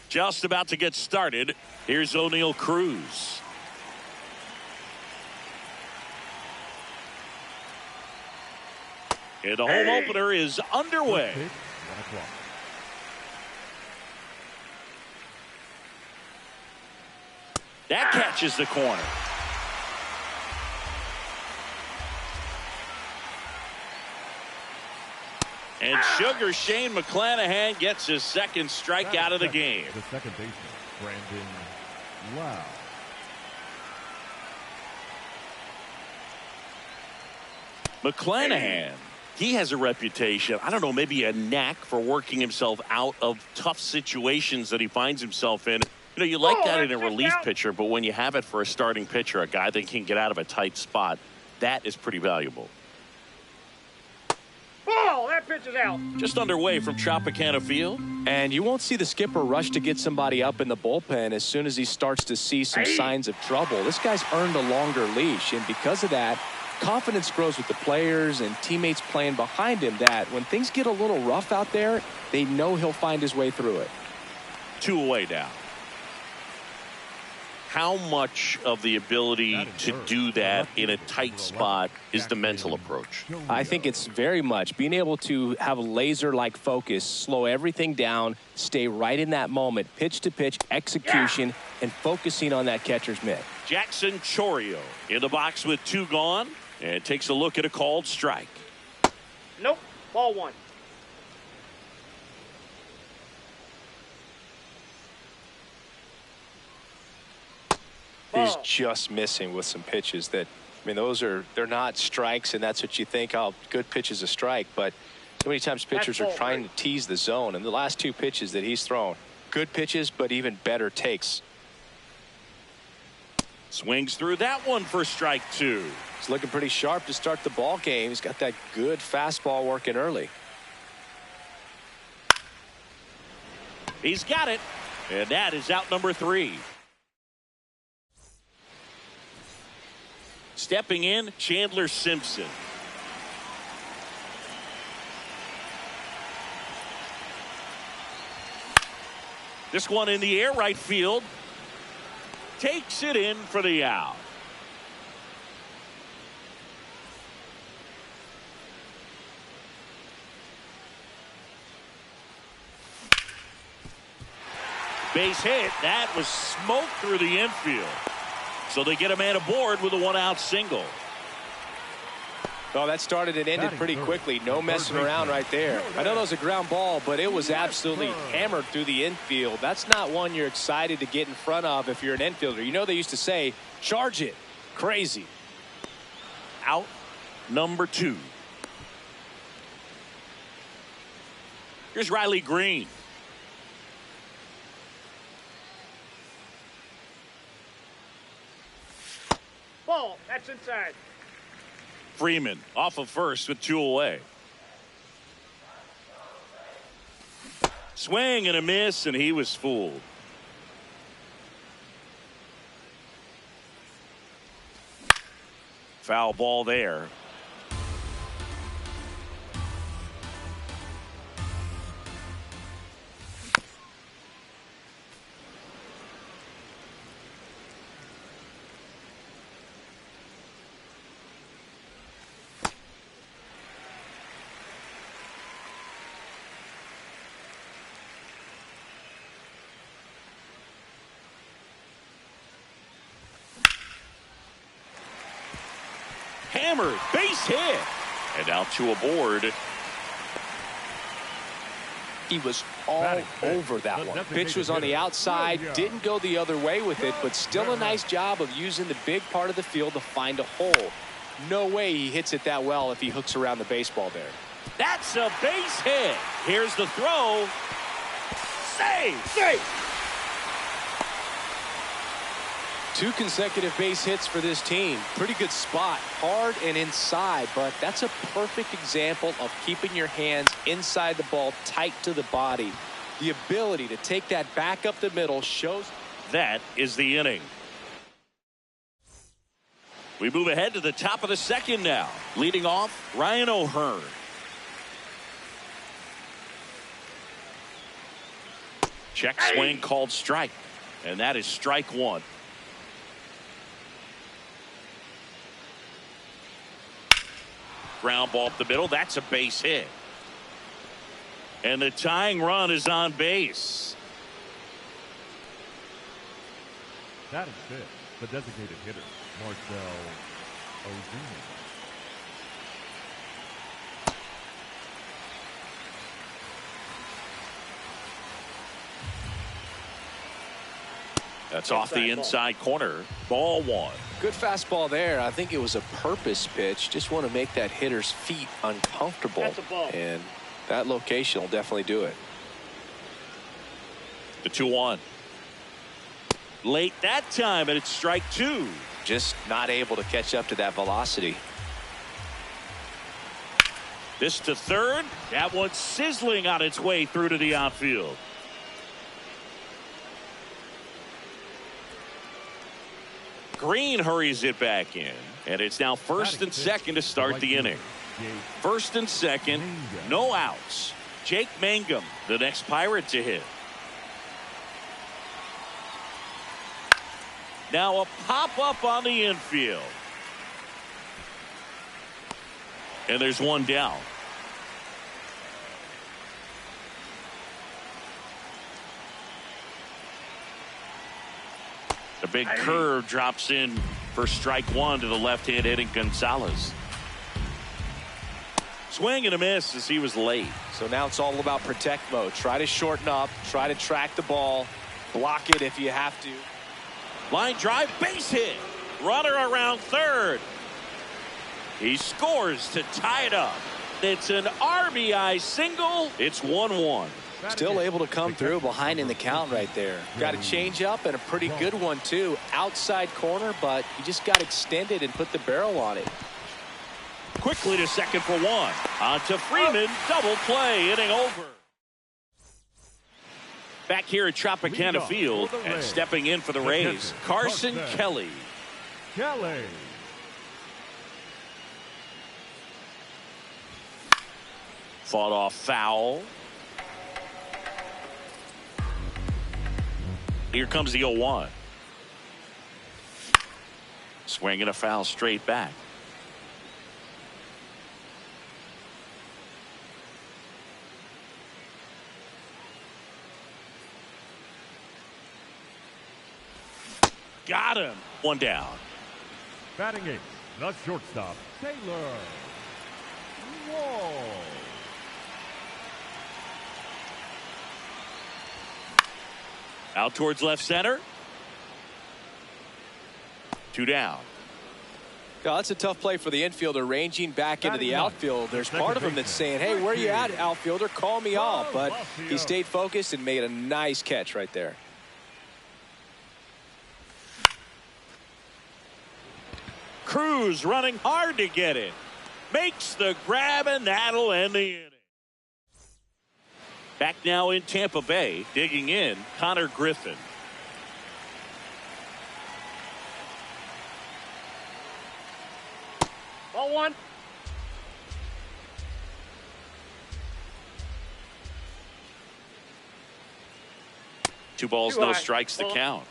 Just about to get started. Here's O'Neal Cruz. And the home opener is underway. That catches the corner. And Sugar Shane McClanahan gets his second strikeout of the game. The second baseman, Brandon Lowe. McClanahan, he has a reputation, I don't know, maybe a knack for working himself out of tough situations that he finds himself in. You know, you like that in a relief pitcher, but when you have it for a starting pitcher, a guy that can get out of a tight spot, that is pretty valuable. Oh, that pitch is out. Just underway from Tropicana Field. And you won't see the skipper rush to get somebody up in the bullpen as soon as he starts to see some signs of trouble. This guy's earned a longer leash, and because of that, confidence grows with the players and teammates playing behind him, that when things get a little rough out there, they know he'll find his way through it. 2 away now. How much of the ability to do that in a tight spot is the mental approach? I think it's very much being able to have a laser-like focus, slow everything down, stay right in that moment, pitch-to-pitch execution, and focusing on that catcher's mitt. Jackson Chourio in the box with 2 gone, and takes a look at a called strike. Nope, ball 1. He's just missing with some pitches that, I mean, they're not strikes, and that's what you think, oh, good pitch is a strike, but so many times pitchers are trying to tease the zone, and the last 2 pitches that he's thrown, good pitches, but even better takes. Swings through that one for strike 2. He's looking pretty sharp to start the ball game. He's got that good fastball working early. He's got it, and that is out number 3. Stepping in, Chandler Simpson. This one in the air, right field. Takes it in for the out. Base hit. That was smoke through the infield. So they get a man aboard with a 1-out single. Well, that started and ended pretty quickly. No messing around right there. I know that was a ground ball, but it was absolutely hammered through the infield. That's not one you're excited to get in front of if you're an infielder. You know, they used to say, charge it. Crazy. Out number 2. Here's Riley Green. Ball, that's inside. Freeman off of first with 2 away. Swing and a miss, and he was fooled. Foul ball there. Hammered, base hit, and now 2 aboard. He was all over that one. Pitch was on the outside, didn't go the other way with it, but still a nice job of using the big part of the field to find a hole. No way he hits it that well if he hooks around the baseball there. That's a base hit. Here's the throw. Save. 2 consecutive base hits for this team. Pretty good spot, hard and inside, but that's a perfect example of keeping your hands inside the ball, tight to the body. The ability to take that back up the middle shows. That is the inning. We move ahead to the top of the second now. Leading off, Ryan O'Hearn. Check swing called strike. And that is strike 1. Ground ball up the middle. That's a base hit. And the tying run is on base. That is fifth, the designated hitter, Marcell Ozuna. That's off the inside corner. Ball 1. Good fastball there. I think it was a purpose pitch. Just want to make that hitter's feet uncomfortable. That's a ball. And that location will definitely do it. The 2-1. Late that time, and it's strike 2. Just not able to catch up to that velocity. This to third. That one's sizzling on its way through to the outfield. Green hurries it back in, and it's now first and second to start the inning. First and second, no outs. Jake Mangum, the next Pirate to hit. Now a pop-up on the infield. And there's one down. The big curve drops in for strike 1 to the left-hand hitting Gonzalez. Swing and a miss as he was late. So now it's all about protect mode. Try to shorten up, try to track the ball, block it if you have to. Line drive, base hit. Runner around third. He scores to tie it up. It's an RBI single. It's 1-1. Still able to come through behind in the count right there. Got a change up and a pretty good one too. Outside corner, but he just got extended and put the barrel on it. Quickly to second for 1. On to Freeman. Double play. Inning over. Back here at Tropicana Field and stepping in for the Rays, Carson Kelly. Fought off foul. Here comes the 0-1. Swinging a foul straight back. Got him. One down. Batting 8th, the shortstop, Taylor Wall. Out towards left center. 2 down. Yeah, that's a tough play for the infielder, ranging back into the outfield. There's part of him that's saying, hey, where you at, outfielder? Call me off. But he stayed focused and made a nice catch right there. Cruz running hard to get it. Makes the grab, and that'll end the inning. Back now in Tampa Bay, digging in, Connor Griffin. Ball 1. Two balls, no strikes, the count.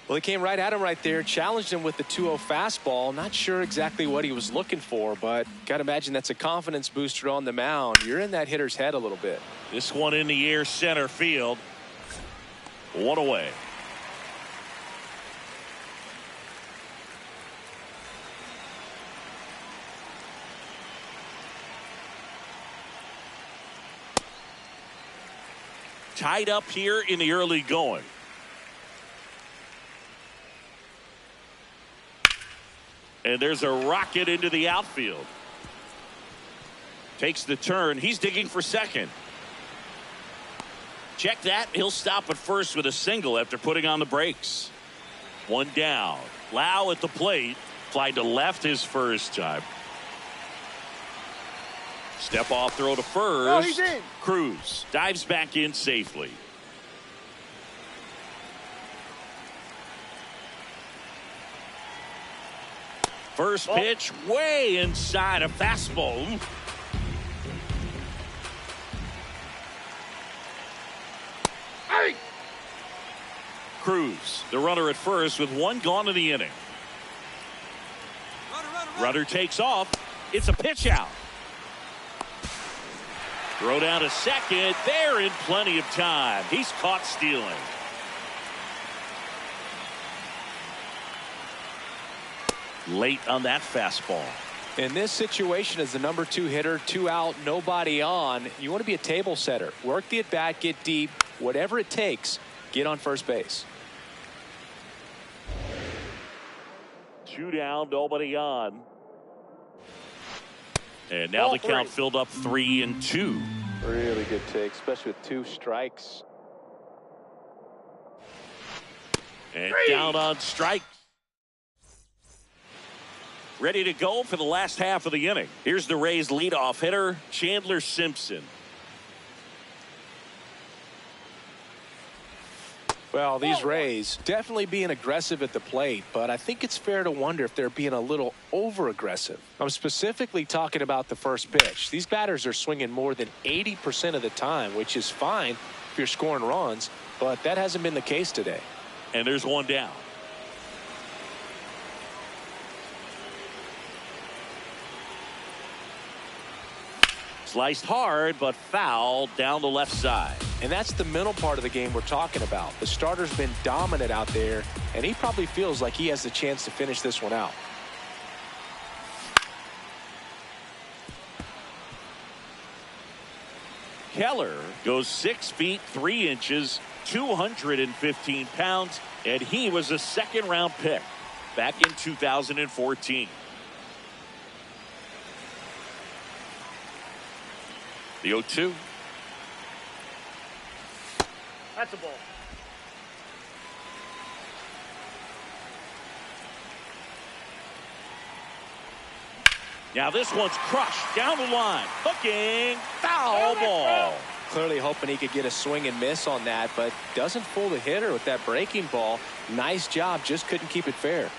Well, he came right at him right there, challenged him with the 2-0 fastball. Not sure exactly what he was looking for, but got to imagine that's a confidence booster on the mound. You're in that hitter's head a little bit. This one in the air, center field. 1 away. Tied up here in the early going. And there's a rocket into the outfield. Takes the turn. He's digging for second. Check that. He'll stop at first with a single after putting on the brakes. One down. Lau at the plate. Fly to left his first time. Step off throw to first. Oh, he's in. Cruz dives back in safely. First pitch way inside a fastball. Hey! Cruz, the runner at first with one gone in the inning. Runner takes off. It's a pitch out. Throw down to second. They're in plenty of time. He's caught stealing. Late on that fastball. In this situation, as the number 2 hitter, 2 out, nobody on, you want to be a table setter. Work the at bat, get deep, whatever it takes, get on first base. 2 down, nobody on. And now the count filled up 3-2. Really good take, especially with 2 strikes. And down on strike. Ready to go for the last half of the inning. Here's the Rays leadoff hitter, Chandler Simpson. Well, these Rays definitely being aggressive at the plate, but I think it's fair to wonder if they're being a little over-aggressive. I'm specifically talking about the first pitch. These batters are swinging more than 80% of the time, which is fine if you're scoring runs, but that hasn't been the case today. And there's one down. Sliced hard, but foul down the left side. And that's the mental part of the game we're talking about. The starter's been dominant out there, and he probably feels like he has the chance to finish this one out. Keller goes 6 feet 3 inches, 215 pounds, and he was a second-round pick back in 2014. The 0-2. That's a ball. Now this one's crushed down the line. Hooking. Foul ball. Clearly hoping he could get a swing and miss on that, but doesn't fool the hitter with that breaking ball. Nice job, just couldn't keep it fair.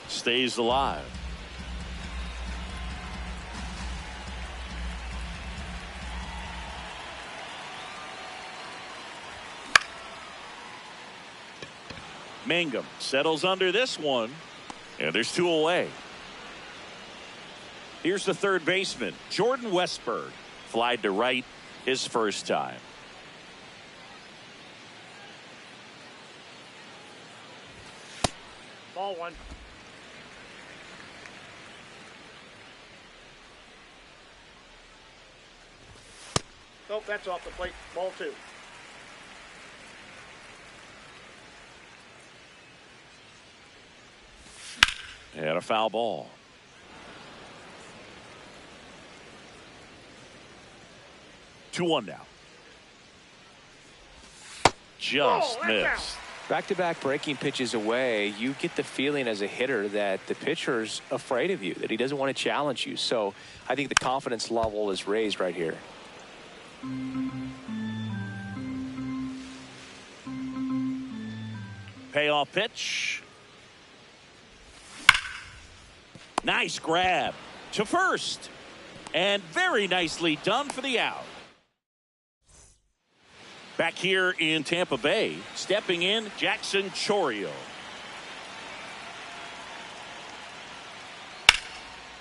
Stays alive. Mangum settles under this one, and there's 2 away. Here's the third baseman, Jordan Westburg. Flied to right his first time. Ball 1. Nope, that's off the plate. Ball 2. And a foul ball. Two one now. Just missed. Back-to-back breaking pitches away, you get the feeling as a hitter that the pitcher's afraid of you, that he doesn't want to challenge you. So I think the confidence level is raised right here. Payoff pitch. Nice grab to first. And very nicely done for the out. Back here in Tampa Bay, stepping in, Jackson Chourio.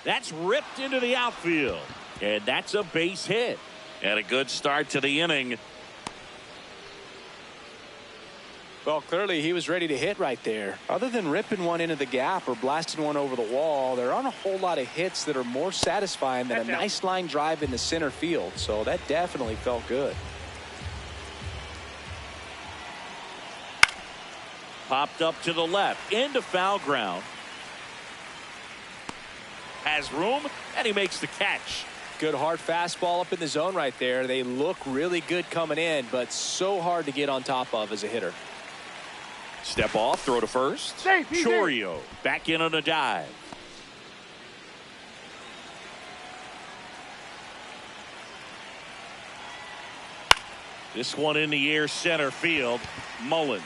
That's ripped into the outfield. And that's a base hit. And a good start to the inning. Well, clearly he was ready to hit right there. Other than ripping one into the gap or blasting one over the wall, there aren't a whole lot of hits that are more satisfying than a nice line drive in the center field. So that definitely felt good. Popped up to the left into foul ground. Has room, and he makes the catch. Good hard fastball up in the zone right there. They look really good coming in, but so hard to get on top of as a hitter. Step off, throw to first. Chourio back in on a dive. This one in the air, center field. Mullins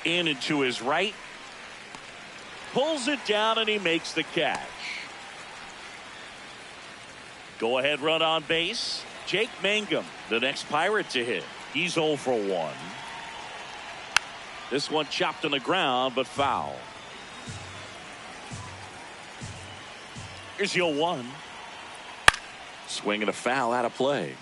in and to his right. Pulls it down, and he makes the catch. Go ahead run on base. Jake Mangum, the next Pirate to hit. He's 0 for 1. This one chopped on the ground, but foul. Here's the 0-1. Swing and a foul out of play.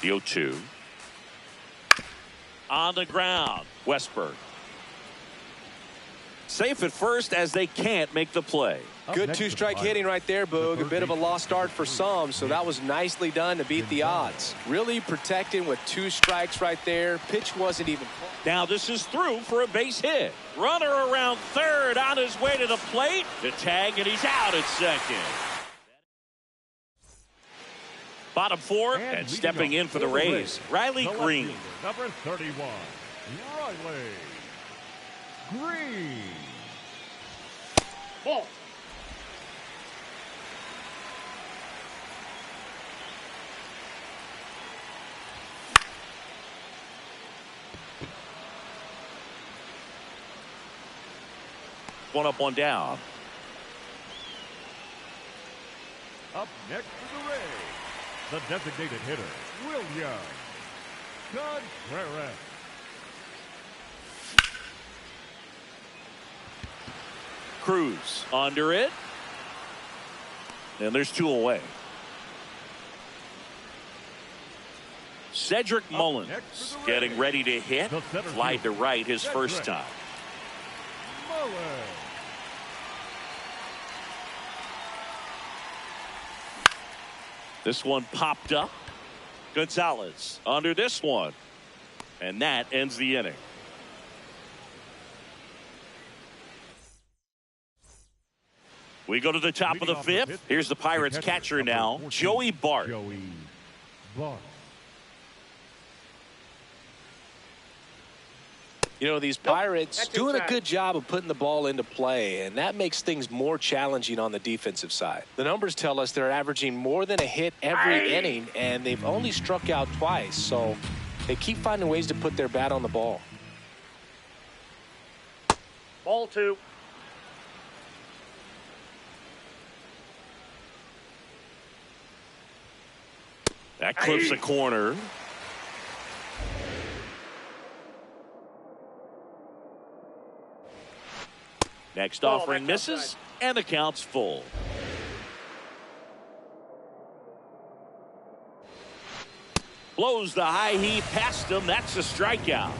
The 0-2. On the ground, Westburg. Safe at first as they can't make the play. Good two-strike hitting right there, Boog. A bit of a lost start for some, so that was nicely done to beat the odds. Really protecting with 2 strikes right there. Pitch wasn't even close. Now this is through for a base hit. Runner around third on his way to the plate. The tag, and he's out at second. Bottom 4 and stepping in for the Rays, Riley Green. Number 31, Riley Green. Ball. One up, one down. Up next for the Rays, the designated hitter, William Contreras. Cruz under it. And there's 2 away. Cedric Mullins getting ready to hit. Fly to right his first time. Mullins. This one popped up. Gonzalez under this one. And that ends the inning. We go to the top of the 5th. Here's the Pirates catcher now, Joey Bart. Joey Bart. You know, these Pirates That's doing a inside. good job of putting the ball into play, and that makes things more challenging on the defensive side. The numbers tell us they're averaging more than a hit every inning, and they've only struck out twice, so they keep finding ways to put their bat on the ball. Ball 2. That clips the corner. Next Ball, offering that's misses, outside. and the count's full. Blows the high heat past him. That's a strikeout.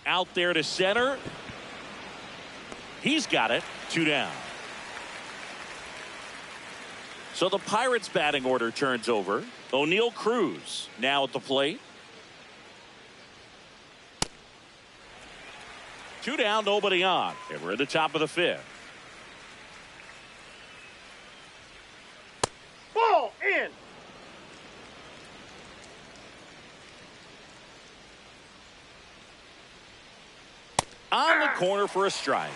Out there to center. He's got it. 2 down. So the Pirates batting order turns over. O'Neal Cruz now at the plate. 2 down, nobody on. And we're at the top of the 5th. Ball in. On the corner for a strike.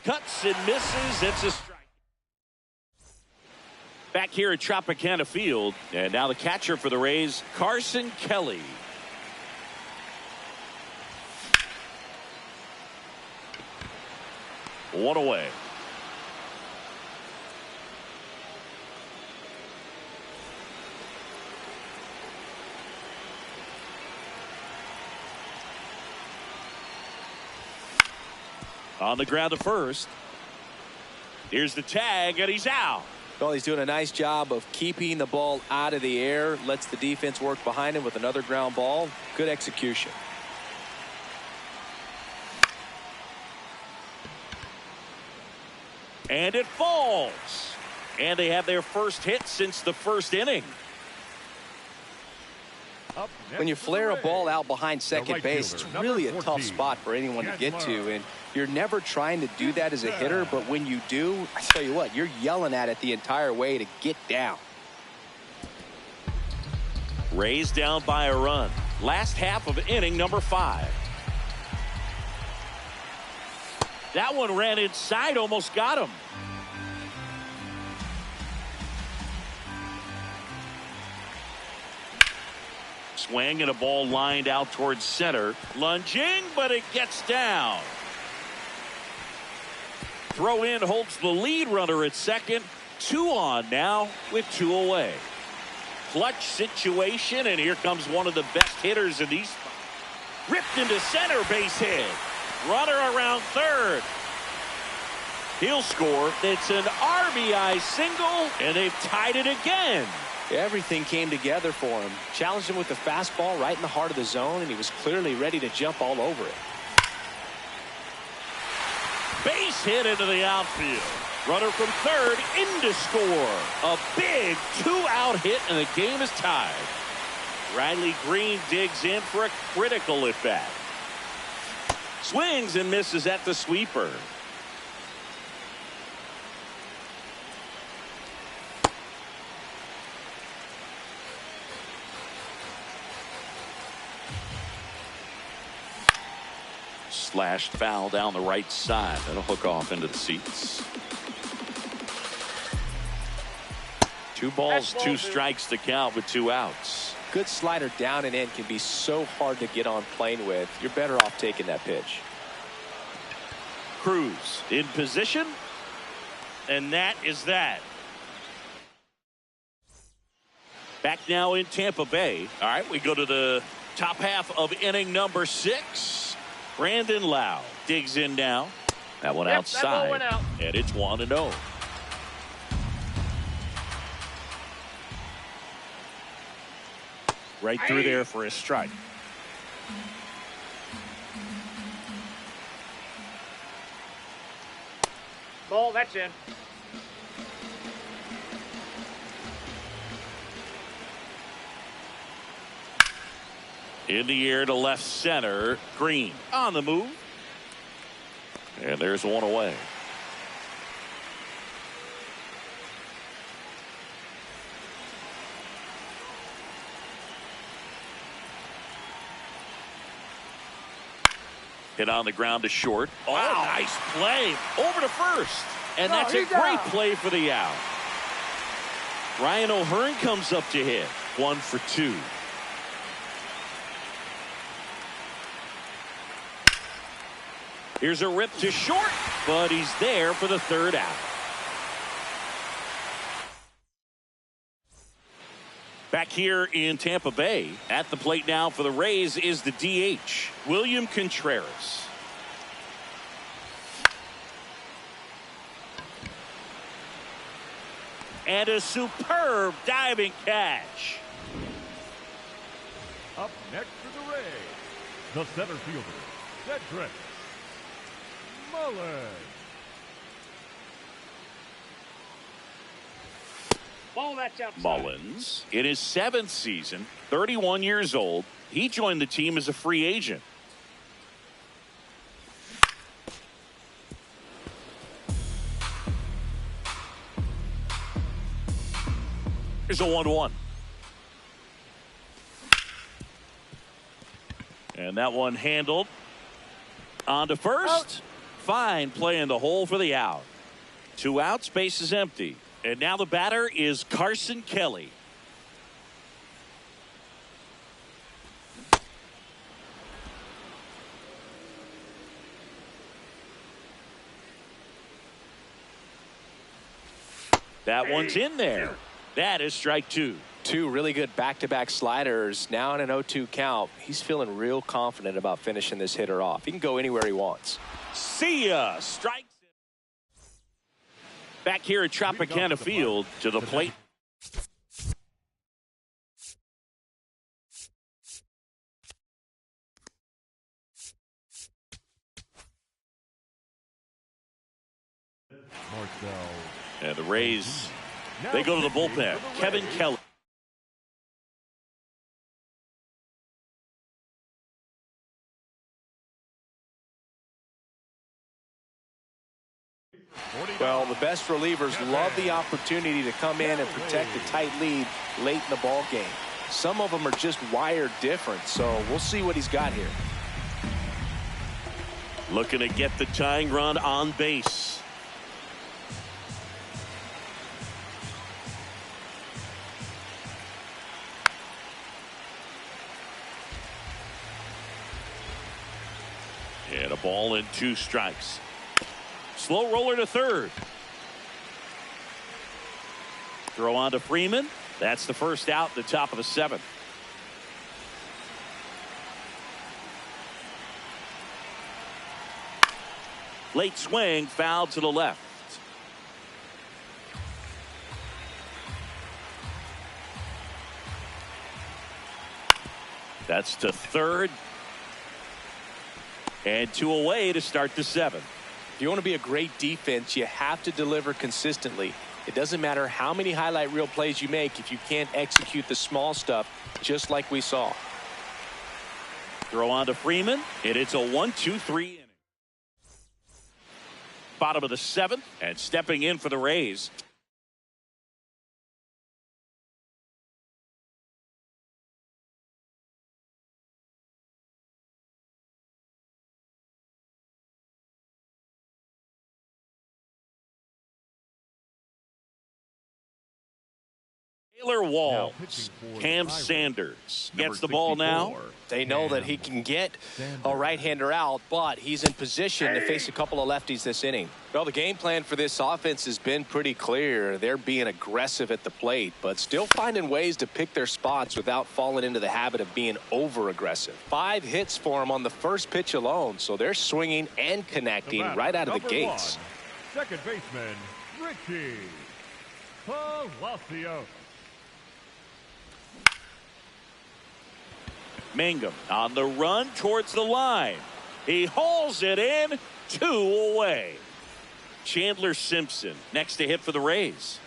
Cuts and misses. It's a strike. Back here at Tropicana Field. And now the catcher for the Rays, Carson Kelly. One away. On the ground to first. Here's the tag, and he's out. Well, he's doing a nice job of keeping the ball out of the air. Lets the defense work behind him with another ground ball. Good execution. And it falls. And they have their first hit since the first inning. When you flare a ball out behind second base, it's really a tough spot for anyone to get to. And you're never trying to do that as a hitter, but when you do, I tell you what, you're yelling at it the entire way to get down. Rays down by a run. Last half of inning number 5. That one ran inside, almost got him. Swing and a ball lined out towards center. Lunging, but it gets down. Throw in holds the lead runner at second. 2 on now with 2 away. Clutch situation, and here comes one of the best hitters in these. Ripped into center, base hit. Runner around third. He'll score. It's an RBI single, and they've tied it again. Everything came together for him. Challenged him with the fastball right in the heart of the zone, and he was clearly ready to jump all over it. Base hit into the outfield. Runner from third in to score. A big 2-out hit, and the game is tied. Riley Green digs in for a critical at bat. Swings and misses at the sweeper. Slashed foul down the right side. That'll hook off into the seats. 2 balls, 2 strikes to count with 2 outs. Good slider down and in can be so hard to get on plane with. You're better off taking that pitch. Cruz in position, and that is that. Back now in Tampa Bay. All right, we go to the top half of inning number 6. Brandon Lowe digs in now. That one outside. That ball went out. And it's 1-0. Right through there for a strike. Ball, that's in. In the air to left center. Green on the move. And there's 1 away. Hit on the ground to short. Oh, wow. Nice play. Over to first. And that's a great play for the out. Ryan O'Hearn comes up to hit. 1 for 2. Here's a rip to short, but he's there for the 3rd out. Back here in Tampa Bay, at the plate now for the Rays is the DH, William Contreras. And a superb diving catch. Up next for the Rays, the center fielder, Cedric Mullins. Ball, that's outside. Mullins, in his 7th season, 31 years old, he joined the team as a free agent. Here's a 1-1. And that one handled on to first. Out. Fine play in the hole for the out. 2 outs, base is empty. And now the batter is Carson Kelly. That one's in there. That is strike 2. 2 really good back-to-back sliders. Now in an 0-2 count. He's feeling real confident about finishing this hitter off. He can go anywhere he wants. See ya. Strikes. Back here at Tropicana Field, to the plate. And the Rays, they go to the bullpen. Kevin Kelly. Well, the best relievers love the opportunity to come in and protect a tight lead late in the ball game. Some of them are just wired different, so we'll see what he's got here. Looking to get the tying run on base. And a ball and 2 strikes. Slow roller to third. Throw on to Freeman. That's the first out, the top of the 7th. Late swing, foul to the left. That's to third. And 2 away to start the 7th. If you want to be a great defense, you have to deliver consistently. It doesn't matter how many highlight reel plays you make if you can't execute the small stuff, just like we saw. Throw on to Freeman, and it's a 1-2-3 inning. Bottom of the 7th, and stepping in for the Rays. Taylor Walls. Cam Sanders gets the ball now. They know that he can get a right-hander out, but he's in position to face a couple of lefties this inning. Well, the game plan for this offense has been pretty clear. They're being aggressive at the plate, but still finding ways to pick their spots without falling into the habit of being over-aggressive. 5 hits for them on the first pitch alone, so they're swinging and connecting right out of the gates. Second baseman, Ricky Palacios. Mangum on the run towards the line. He hauls it in, 2 away. Chandler Simpson next to hit for the Rays.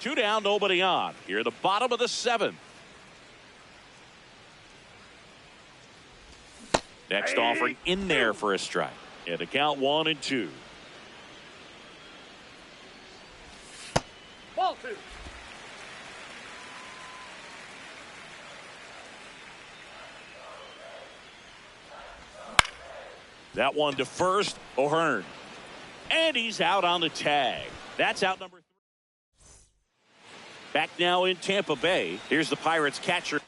Two down, nobody on. Here at the bottom of the 7th. Next offering in there for a strike. And the count 1-2. Ball 2. That one to first, O'Hearn. And he's out on the tag. That's out number 3. Back now in Tampa Bay. Here's the Pirates catcher.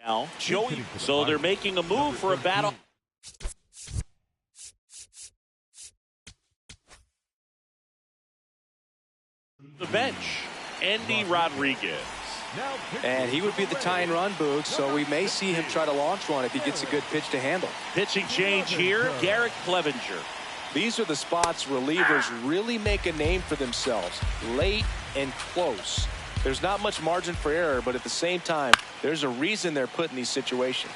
Now, Joey. So they're making a move for a battle. The bench, Andy Rodriguez. And he would be the tying run, Boog, so we may see him try to launch one if he gets a good pitch to handle. Pitching change here, Garrett Clevenger. These are the spots relievers really make a name for themselves, late and close. There's not much margin for error, but at the same time, there's a reason they're put in these situations.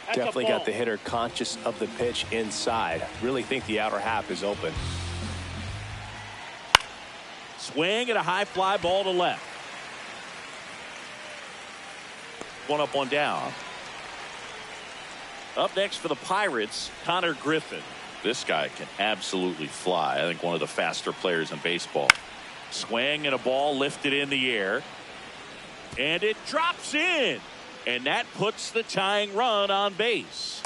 Definitely got the hitter conscious of the pitch inside. Really think the outer half is open. Swing and a high fly ball to left. One up, one down. Up next for the Pirates, Connor Griffin. This guy can absolutely fly. I think one of the faster players in baseball. Swing and a ball lifted in the air. And it drops in. And that puts the tying run on base.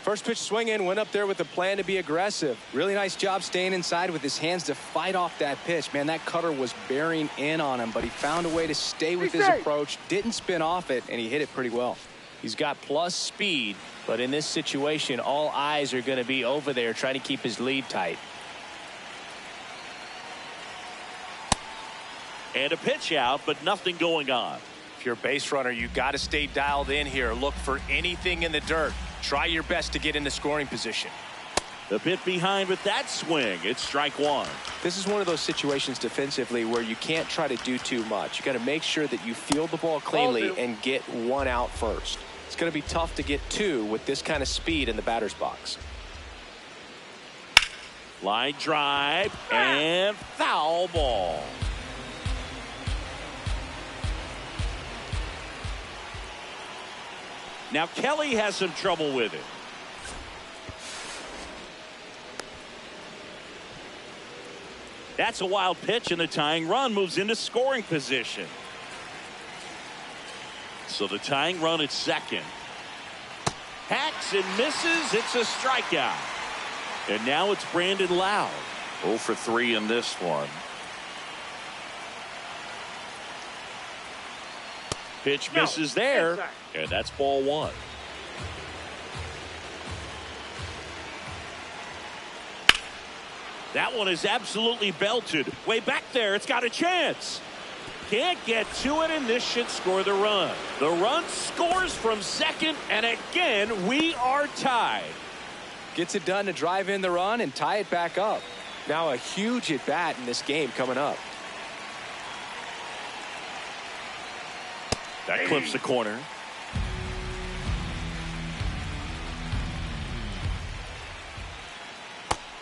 First pitch swing in, went up there with a plan to be aggressive. Really nice job staying inside with his hands to fight off that pitch. Man, that cutter was bearing in on him, but he found a way to stay with his approach, didn't spin off it, and he hit it pretty well. He's got plus speed, but in this situation, all eyes are going to be over there trying to keep his lead tight. And a pitch out, but nothing going on. If you're a base runner, you got to stay dialed in here. Look for anything in the dirt. Try your best to get in the scoring position. The pit behind with that swing. It's strike one. This is one of those situations defensively where you can't try to do too much. You got to make sure that you field the ball cleanly and get one out first. It's going to be tough to get two with this kind of speed in the batter's box. Line drive and foul ball. Now Kelly has some trouble with it. That's a wild pitch, and the tying run moves into scoring position. So the tying run at second. Hacks and misses. It's a strikeout. And now it's Brandon Lowe. 0 for 3 in this one. Pitch misses there, and that's ball one. That one is absolutely belted. Way back there, it's got a chance. Can't get to it, and this should score the run. The run scores from second, and again, we are tied. Gets it done to drive in the run and tie it back up. Now a huge at bat in this game coming up. That clips the corner.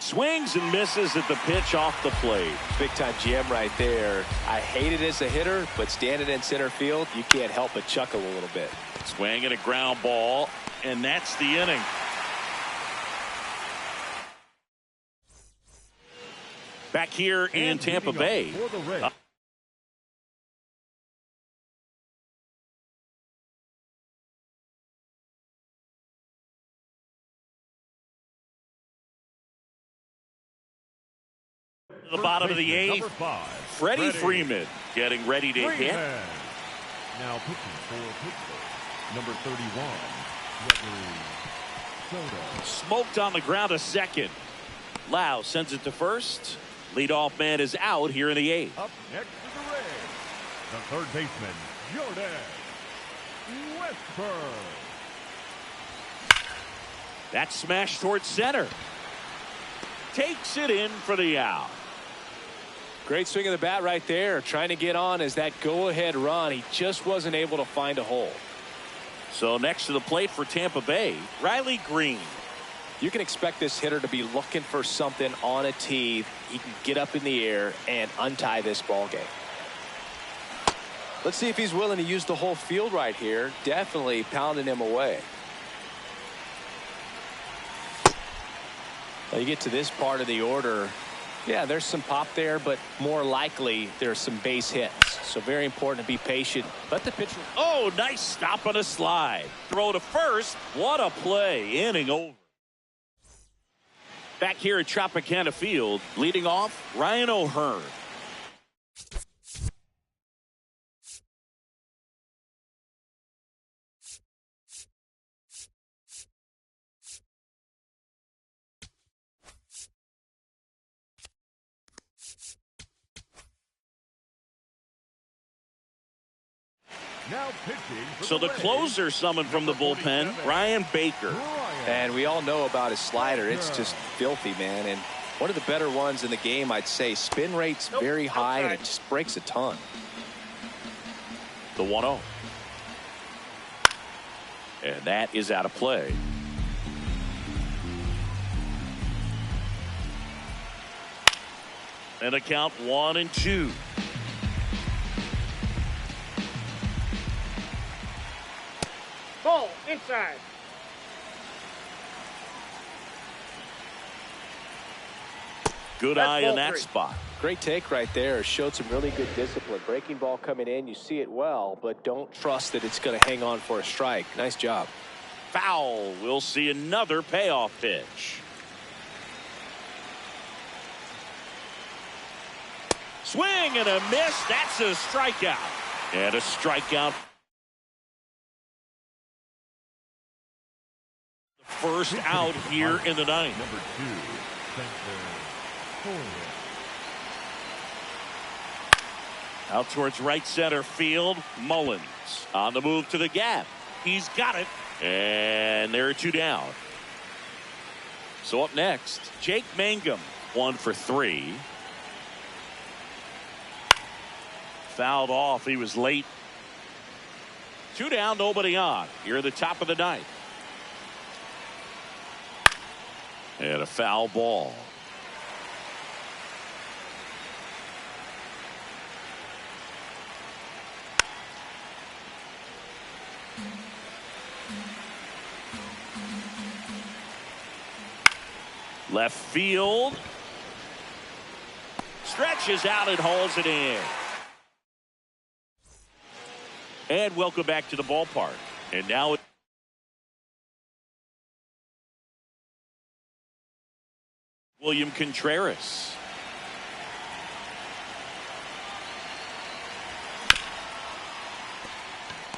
Swings and misses at the pitch off the plate. Big time gem right there. I hate it as a hitter, but standing in center field, you can't help but chuckle a little bit. Swing and a ground ball, and that's the inning. Back here in Tampa Bay. The bottom of the eighth, Freddie Freeman getting ready to hit. Now pitching for Pittsburgh, number 31, Gregory Soto. Smoked on the ground a second. Lowe sends it to first. Leadoff man is out here in the eighth. Up next is the Rays, the third baseman, Jordan Westburg. That smash towards center. Takes it in for the out. Great swing of the bat right there, trying to get on as that go-ahead run. He just wasn't able to find a hole. So next to the plate for Tampa Bay, Riley Green. You can expect this hitter to be looking for something on a tee. He can get up in the air and untie this ball game. Let's see if he's willing to use the whole field right here. Definitely pounding him away. Now you get to this part of the order. Yeah, there's some pop there, but more likely there's some base hits. So very important to be patient. Let the pitcher. Oh, nice stop on a slide. Throw to first. What a play. Inning over. Back here at Tropicana Field, leading off, Ryan O'Hearn. Now pitching for So the closer summoned from the bullpen, Ryan Baker. And we all know about his slider. It's just filthy, man. And one of the better ones in the game, I'd say. Spin rate's very high, and it just breaks a ton. The 1-0. And that is out of play. And a count 1-2. Ball inside. Good eye in that spot. Great take right there. Showed some really good discipline. Breaking ball coming in. You see it well, but don't trust that it's going to hang on for a strike. Nice job. Foul. We'll see another payoff pitch. Swing and a miss. That's a strikeout. And a strikeout first out here in the ninth. Number 2, center forward. Out towards right center field. Mullins on the move to the gap. He's got it. And there are 2 down. So up next, Jake Mangum, 1 for 3. Fouled off. He was late. 2 down, nobody on. Here at the top of the ninth. And a foul ball. Left field. Stretches out and hauls it in. And welcome back to the ballpark. And now William Contreras.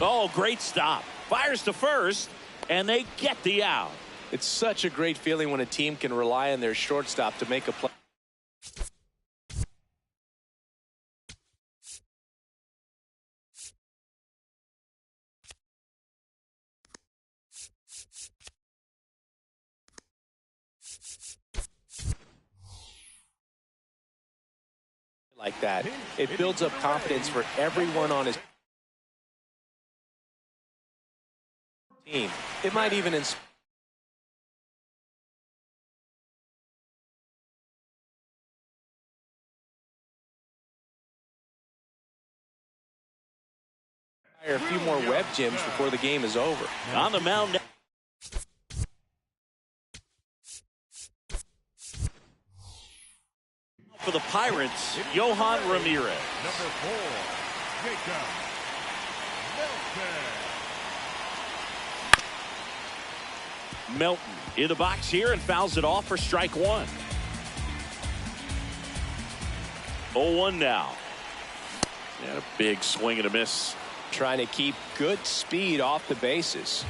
Oh, great stop. Fires to first, and they get the out. It's such a great feeling when a team can rely on their shortstop to make a play. Like that. It builds up confidence for everyone on his team. It might even inspire a few more web gyms before the game is over. On the mound. For the Pirates, Yohan Ramirez. Number 4, Jacob Melton. Melton in the box here and fouls it off for strike 1. 0-1 now. And a big swing and a miss. Trying to keep good speed off the bases.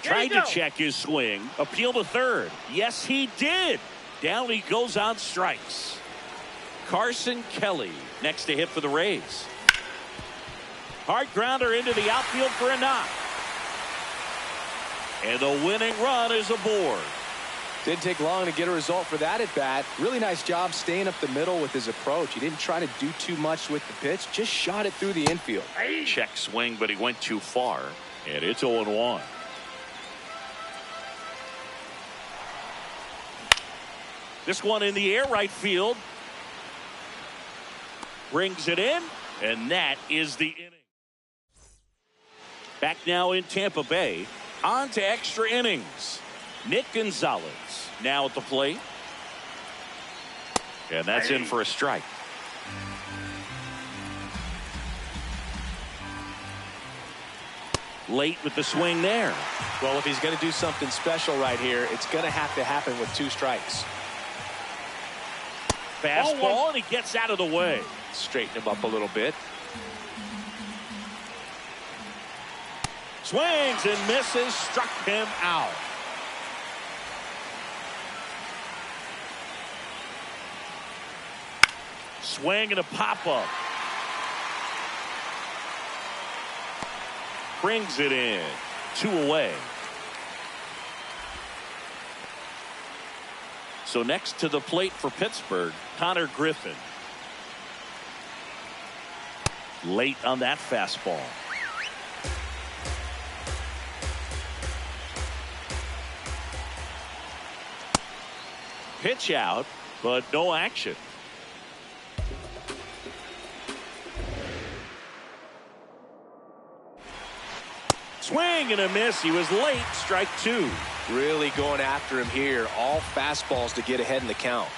Tried to check his swing. Appeal to third. Yes, he did. Down he goes on strikes. Carson Kelly next to hit for the Rays. Hard grounder into the outfield for a knock. And the winning run is aboard. Didn't take long to get a result for that at bat. Really nice job staying up the middle with his approach. He didn't try to do too much with the pitch. Just shot it through the infield. Check swing, but he went too far. And it's 0-1. This one in the air, right field. Brings it in, and that is the inning. Back now in Tampa Bay. On to extra innings. Nick Gonzalez now at the plate. And that's in for a strike. Late with the swing there. Well, if he's going to do something special right here, it's going to have to happen with 2 strikes. Fastball, and he gets out of the way. Straighten him up a little bit. Swings and misses, struck him out. Swing and a pop-up. Brings it in. 2 away. So next to the plate for Pittsburgh, Connor Griffin. Late on that fastball. Pitch out, but no action. Swing and a miss. He was late. Strike 2. Really going after him here. All fastballs to get ahead in the count.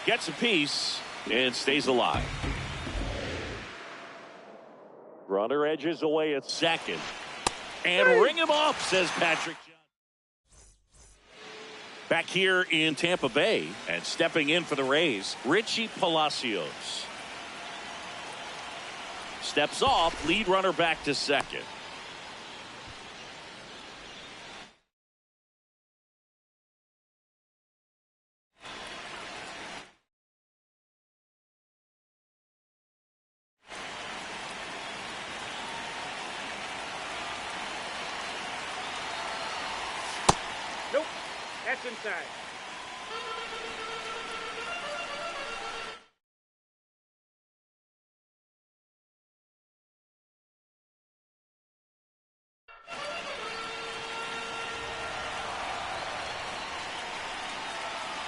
Gets a piece and stays alive. Runner edges away at second. And ring him off, says Patrick Johnson. Back here in Tampa Bay and stepping in for the Rays, Richie Palacios. steps off, lead runner back to second. Nope, that's inside.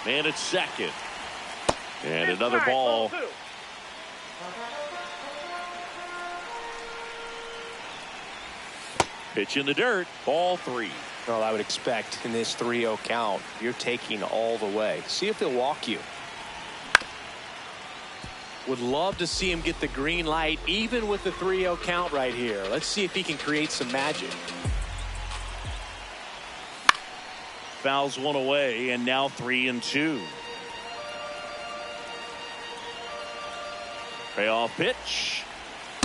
Man at second. And That's another right, ball. 2. Pitch in the dirt. Ball 3. Well, I would expect in this 3-0 count, you're taking all the way. See if he'll walk you. Would love to see him get the green light, even with the 3-0 count right here. Let's see if he can create some magic. Fouls one away, and now 3-2. Payoff pitch.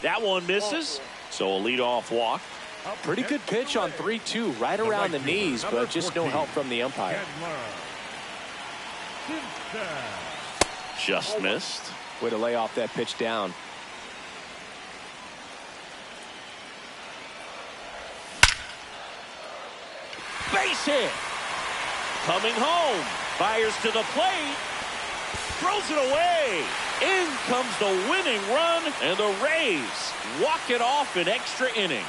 That one misses. So a leadoff walk. Pretty good pitch on 3-2, right around the knees, but just no help from the umpire. Just missed. Way to lay off that pitch down. Base hit. Coming home. Fires to the plate. Throws it away. In comes the winning run, and the Rays walk it off in extra innings.